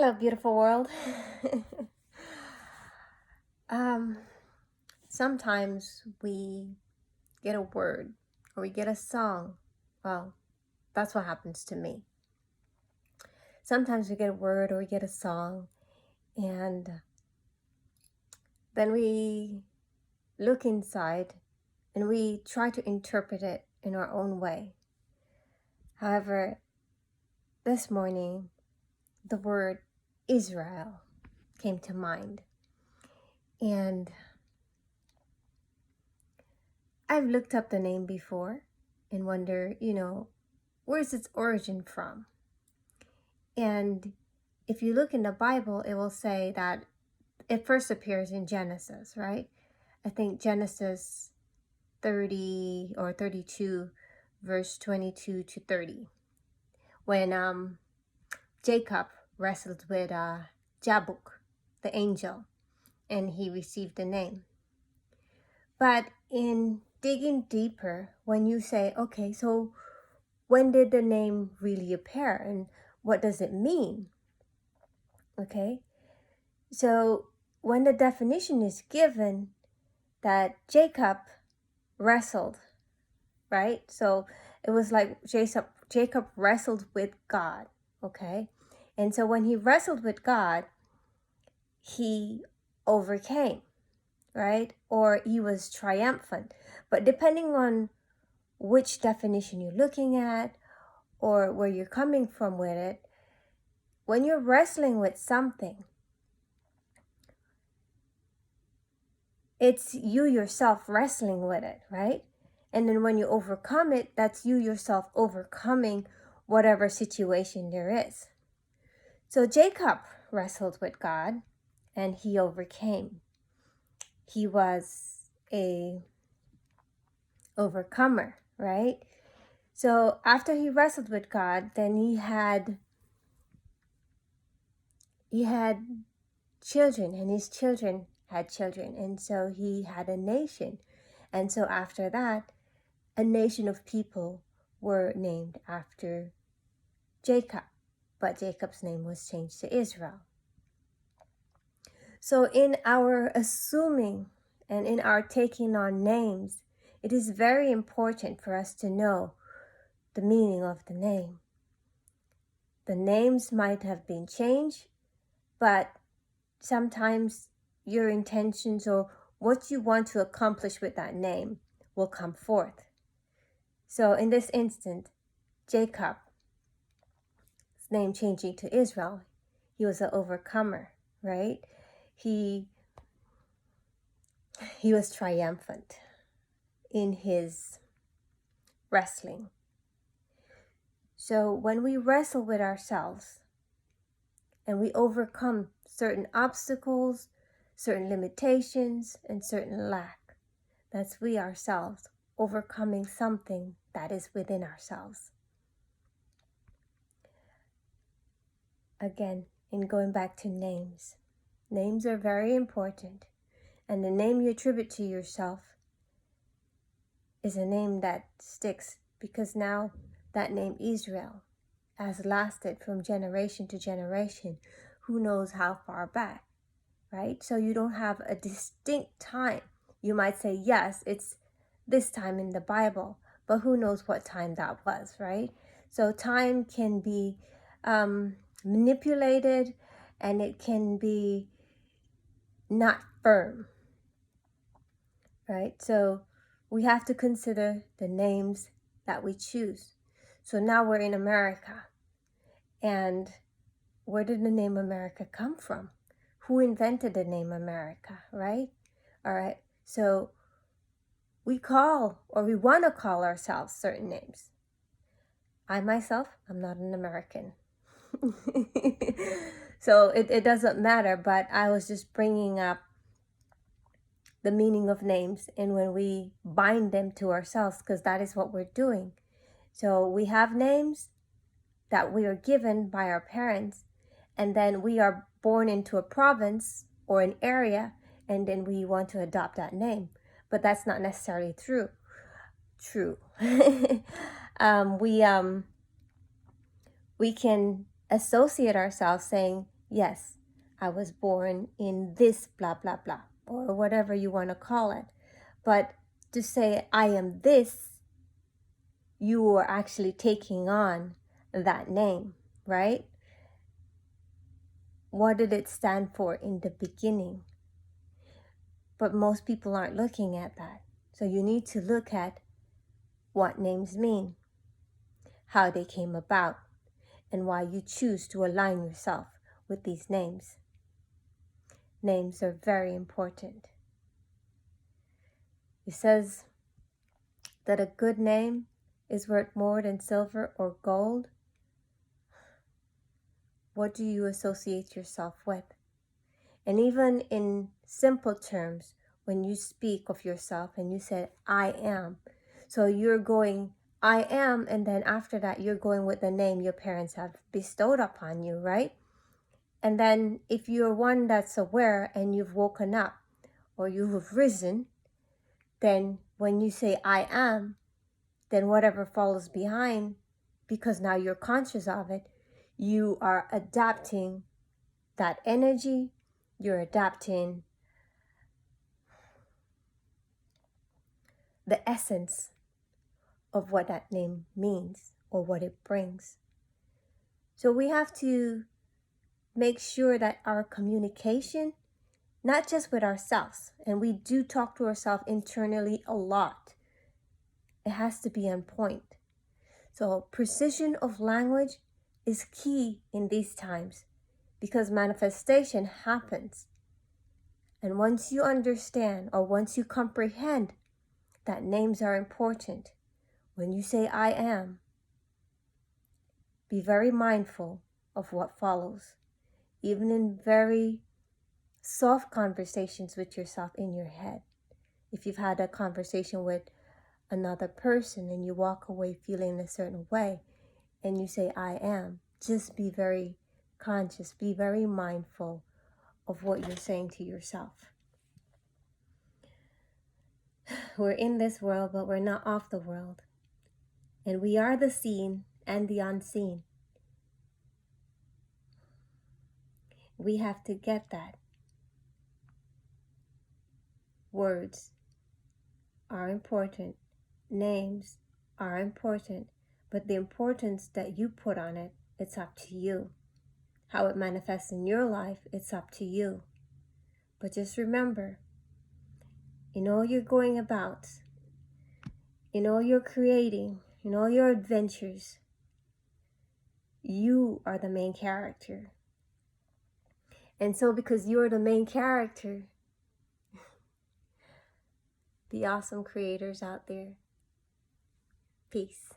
Hello, beautiful world. um, Sometimes we get a word or we get a song. Well, that's what happens to me. Sometimes we get a word or we get a song, and then we look inside and we try to interpret it in our own way. However, this morning, the word Israel came to mind. And I've looked up the name before and wonder, where's its origin from? And if you look in the Bible, it will say that it first appears in Genesis, right? I think Genesis 30 or 32, verse 22 to 30, when Jacob wrestled with Jabbok, the angel, and he received the name. But in digging deeper, when you say, okay, so when did the name really appear and what does it mean? Okay, so when the definition is given that Jacob wrestled, right? So it was like Jacob wrestled with God, okay? And so when he wrestled with God, he overcame, right? Or he was triumphant. But depending on which definition you're looking at or where you're coming from with it, when you're wrestling with something, it's you yourself wrestling with it, right? And then when you overcome it, that's you yourself overcoming whatever situation there is. So Jacob wrestled with God and he overcame. He was a overcomer, right? So after he wrestled with God, then he had children, and his children had children, and so he had a nation. And so after that, a nation of people were named after Jacob, but Jacob's name was changed to Israel. So in our assuming and in our taking on names, it is very important for us to know the meaning of the name. The names might have been changed, but sometimes your intentions or what you want to accomplish with that name will come forth. So in this instant, Jacob's name changing to Israel, he was an overcomer, right? He was triumphant in his wrestling. So when we wrestle with ourselves and we overcome certain obstacles, certain limitations, and certain lack, that's we ourselves overcoming something that is within ourselves. Again, in going back to names, names are very important. And the name you attribute to yourself is a name that sticks, because now that name Israel has lasted from generation to generation, who knows how far back, right? So you don't have a distinct time. You might say, yes, it's this time in the Bible, but who knows what time that was, right? So time can be manipulated, and it can be not firm, right? So we have to consider the names that we choose. So now we're in America. And where did the name America come from? Who invented the name America, right? All right. So we want to call ourselves certain names. I myself, I'm not an American. So it doesn't matter, but I was just bringing up the meaning of names, and when we bind them to ourselves, because that is what we're doing. So we have names that we are given by our parents, and then we are born into a province or an area, and then we want to adopt that name. But that's not necessarily true. We can associate ourselves saying, Yes, I was born in this blah, blah, blah, or whatever you want to call it. But to say I am this, you are actually taking on that name, right? What did it stand for in the beginning? But most people aren't looking at that. So you need to look at what names mean, how they came about, and why you choose to align yourself with these names. Names are very important. It says that a good name is worth more than silver or gold. What do you associate yourself with? And even in simple terms, when you speak of yourself and you said, I am. So you're going, I am, and then after that, you're going with the name your parents have bestowed upon you, right? And then if you're one that's aware and you've woken up or you have risen, then when you say, I am, then whatever follows behind, because now you're conscious of it, you are adapting that energy, you're adapting the essence of what that name means or what it brings. So we have to make sure that our communication, not just with ourselves, and we do talk to ourselves internally a lot, it has to be on point. So precision of language is key in these times because manifestation happens. And once you understand or once you comprehend that names are important, when you say I am, be very mindful of what follows. Even in very soft conversations with yourself in your head. If you've had a conversation with another person and you walk away feeling a certain way and you say I am, just be very conscious, be very mindful of what you're saying to yourself. We're in this world, but we're not of the world. And we are the seen and the unseen. We have to get that. Words are important. Names are important. But the importance that you put on it, it's up to you. How it manifests in your life, it's up to you. But just remember, in all you're going about, in all you're creating, in all your adventures, you are the main character. And so because you're the main character, be awesome creators out there. Peace.